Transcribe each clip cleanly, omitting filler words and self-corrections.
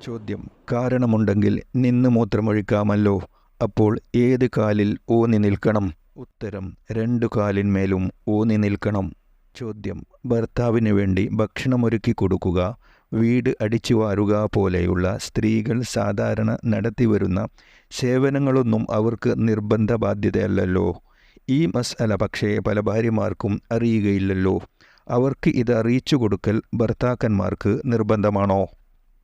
ചോദ്യം: കാരണമുണ്ടെങ്കിൽ നിന്ന് മൂത്രമൊഴിക്കാമല്ലോ. അപ്പോൾ ഏത് കാലിൽ ഊന്നി നിൽക്കണം? ഉത്തരം: രണ്ടു കാലിന്മേലും ഊന്നി നിൽക്കണം. ചോദ്യം: ഭർത്താവിന് വേണ്ടി ഭക്ഷണമൊരുക്കി കൊടുക്കുക, വീട് അടിച്ചുവാരുക പോലെയുള്ള സ്ത്രീകൾ സാധാരണ നടത്തിവരുന്ന സേവനങ്ങളൊന്നും അവർക്ക് നിർബന്ധ ബാധ്യതയല്ലല്ലോ. ഈ മസ്അല പക്ഷേ പല ഭാര്യമാർക്കും അറിയുകയില്ലല്ലോ. അവർക്ക് ഇത് അറിയിച്ചു കൊടുക്കൽ ഭർത്താക്കന്മാർക്ക് നിർബന്ധമാണോ?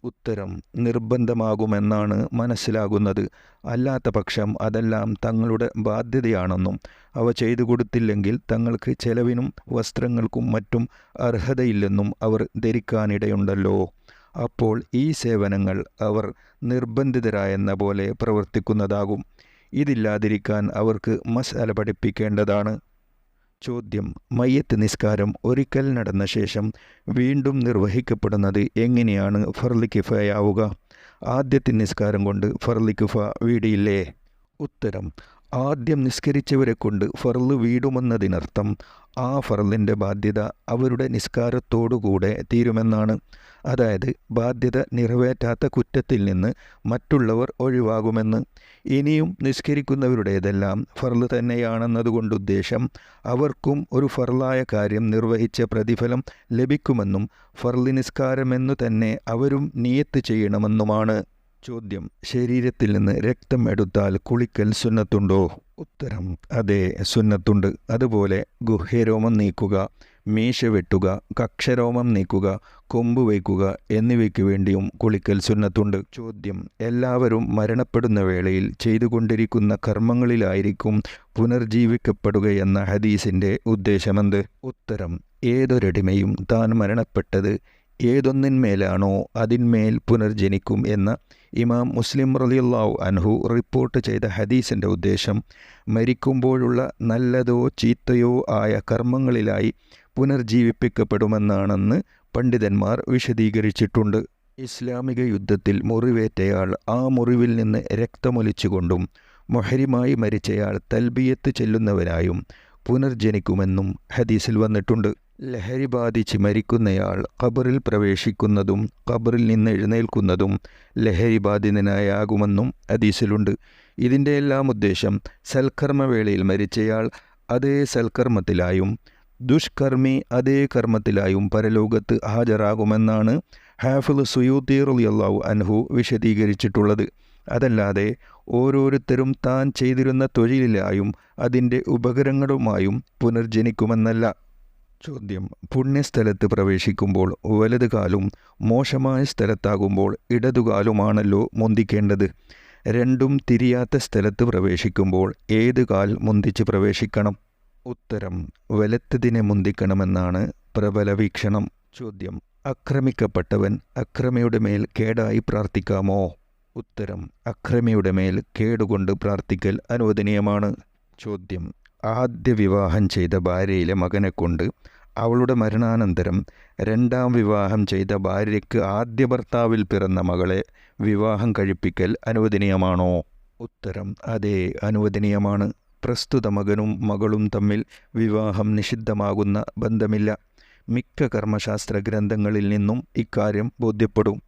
ഉത്തരം: നിർബന്ധമാകുമെന്നാണ് മനസ്സിലാകുന്നത്. അല്ലാത്ത പക്ഷം അതെല്ലാം തങ്ങളുടെ ബാധ്യതയാണെന്നും അവ ചെയ്തു കൊടുത്തില്ലെങ്കിൽ തങ്ങൾക്ക് ചെലവിനും വസ്ത്രങ്ങൾക്കും മറ്റും അർഹതയില്ലെന്നും അവർ ധരിക്കാനിടയുണ്ടല്ലോ. അപ്പോൾ ഈ സേവനങ്ങൾ അവർ നിർബന്ധിതരായെന്ന പോലെ പ്രവർത്തിക്കുന്നതാകും. ഇതില്ലാതിരിക്കാൻ അവർക്ക് മസ്അല പഠിപ്പിക്കേണ്ടതാണ്. ചോദ്യം: മയ്യത്ത് നിസ്കാരം ഒരിക്കൽ നടന്ന ശേഷം വീണ്ടും നിർവഹിക്കപ്പെടുന്നത് എങ്ങനെയാണ് ഫർള് കിഫായാവുക? ആദ്യത്തെ നിസ്കാരം കൊണ്ട് ഫർള് കിഫ വീടിയില്ലേ? ഉത്തരം: ആദ്യം നിസ്കരിച്ചവരെ കൊണ്ട് ഫർള് വീടുമെന്നതിനർത്ഥം ആ ഫർളിൻ്റെ ബാധ്യത അവരുടെ നിസ്കാരത്തോടുകൂടെ തീരുമെന്നാണ്. അതായത് ബാധ്യത നിറവേറ്റാത്ത കുറ്റത്തിൽ നിന്ന് മറ്റുള്ളവർ ഒഴിവാകുമെന്ന്. ഇനിയും നിസ്കരിക്കുന്നവരുടേതെല്ലാം ഫർള് തന്നെയാണെന്നതുകൊണ്ടുദ്ദേശം അവർക്കും ഒരു ഫർളായ കാര്യം നിർവഹിച്ച പ്രതിഫലം ലഭിക്കുമെന്നും ഫർള് നിസ്കാരമെന്നു തന്നെ അവരും നിയത്ത് ചെയ്യണമെന്നുമാണ്. ചോദ്യം: ശരീരത്തിൽ നിന്ന് രക്തം എടുത്താൽ കുളിക്കൽ സുന്നത്തുണ്ടോ? ഉത്തരം: അതെ, സുന്നത്തുണ്ട്. അതുപോലെ ഗുഹ്യരോമം നീക്കുക, മീശ വെട്ടുക, കക്ഷരോമം നീക്കുക, കൊമ്പ് വയ്ക്കുക എന്നിവയ്ക്ക് വേണ്ടിയും കുളിക്കൽ സുന്നത്തുണ്ട്. ചോദ്യം: എല്ലാവരും മരണപ്പെടുന്ന വേളയിൽ ചെയ്തുകൊണ്ടിരിക്കുന്ന കർമ്മങ്ങളിലായിരിക്കും പുനർജീവിക്കപ്പെടുകയെന്ന ഹദീസിൻ്റെ ഉദ്ദേശമെന്ത്? ഉത്തരം: ഏതൊരടിമയും താൻ മരണപ്പെട്ടത് ഏതൊന്നിന്മേലാണോ അതിന്മേൽ പുനർജനിക്കും എന്ന ഇമാം മുസ്ലിം റളിയല്ലാഹു അൻഹു റിപ്പോർട്ട് ചെയ്ത ഹദീസിൻ്റെ ഉദ്ദേശം മരിക്കുമ്പോഴുള്ള നല്ലതോ ചീത്തയോ ആയ കർമ്മങ്ങളിലായി പുനർജീവിപ്പിക്കപ്പെടുമെന്നാണെന്ന് പണ്ഡിതന്മാർ വിശദീകരിച്ചിട്ടുണ്ട്. ഇസ്ലാമിക യുദ്ധത്തിൽ മുറിവേറ്റയാൾ ആ മുറിവിൽ നിന്ന് രക്തമൊലിച്ചുകൊണ്ടും മുഹരിമായി മരിച്ചയാൾ തൽബിയത്ത് ചെല്ലുന്നവനായും പുനർജനിക്കുമെന്നും ഹദീസിൽ വന്നിട്ടുണ്ട്. ലഹരി ബാധിച്ച് മരിക്കുന്നയാൾ ഖബറിൽ പ്രവേശിക്കുന്നതും ഖബറിൽ നിന്ന് എഴുന്നേൽക്കുന്നതും ലഹരി ബാധിതനായാകുമെന്നും ഹദീസിലുണ്ട്. ഇതിൻ്റെ എല്ലാം ഉദ്ദേശം സൽക്കർമ്മവേളയിൽ മരിച്ചയാൾ അതേ സൽക്കർമ്മത്തിലായും ദുഷ്കർമ്മി അതേ കർമ്മത്തിലായും പരലോകത്ത് ഹാജരാകുമെന്നാണ് ഹാഫിള് സുയൂത്തി റളിയല്ലാഹു അൻഹു വിശദീകരിച്ചിട്ടുള്ളത്. അതല്ലാതെ ഓരോരുത്തരും താൻ ചെയ്തിരുന്ന തൊഴിലിലായും അതിൻ്റെ ഉപകരണങ്ങളുമായും പുനർജനിക്കുമെന്നല്ല. ചോദ്യം: പുണ്യസ്ഥലത്ത് പ്രവേശിക്കുമ്പോൾ വലതുകാലും മോശമായ സ്ഥലത്താകുമ്പോൾ ഇടതുകാലുമാണല്ലോ മുന്തിക്കേണ്ടത്. രണ്ടും തിരിയാത്ത സ്ഥലത്ത് പ്രവേശിക്കുമ്പോൾ ഏത് കാൽ മുന്തിച്ച് പ്രവേശിക്കണം? ഉത്തരം: വലത്തതിനെ മുന്തിക്കണമെന്നാണ് പ്രബല വീക്ഷണം. ചോദ്യം: ആക്രമിക്കപ്പെട്ടവൻ അക്രമിയുടെ മേൽ കേടായി പ്രാർത്ഥിക്കാമോ? ഉത്തരം: അക്രമിയുടെ മേൽ കേടുകൊണ്ട് പ്രാർത്ഥിക്കൽ അനുവദനീയമാണ്. ചോദ്യം: ആദ്യ വിവാഹം ചെയ്ത ഭാര്യയിലെ മകനെ കൊണ്ട് അവളുടെ മരണാനന്തരം രണ്ടാം വിവാഹം ചെയ്ത ഭാര്യയ്ക്ക് ആദ്യ ഭർത്താവിൽ പിറന്ന മകളെ വിവാഹം കഴിപ്പിക്കൽ അനുവദനീയമാണോ? ഉത്തരം: അതെ, അനുവദനീയമാണ്. പ്രസ്തുത മകനും മകളും തമ്മിൽ വിവാഹം നിഷിദ്ധമാകുന്ന ബന്ധമില്ല. മിക്ക കർമ്മശാസ്ത്ര ഗ്രന്ഥങ്ങളിൽ നിന്നും ഇക്കാര്യം ബോധ്യപ്പെടും.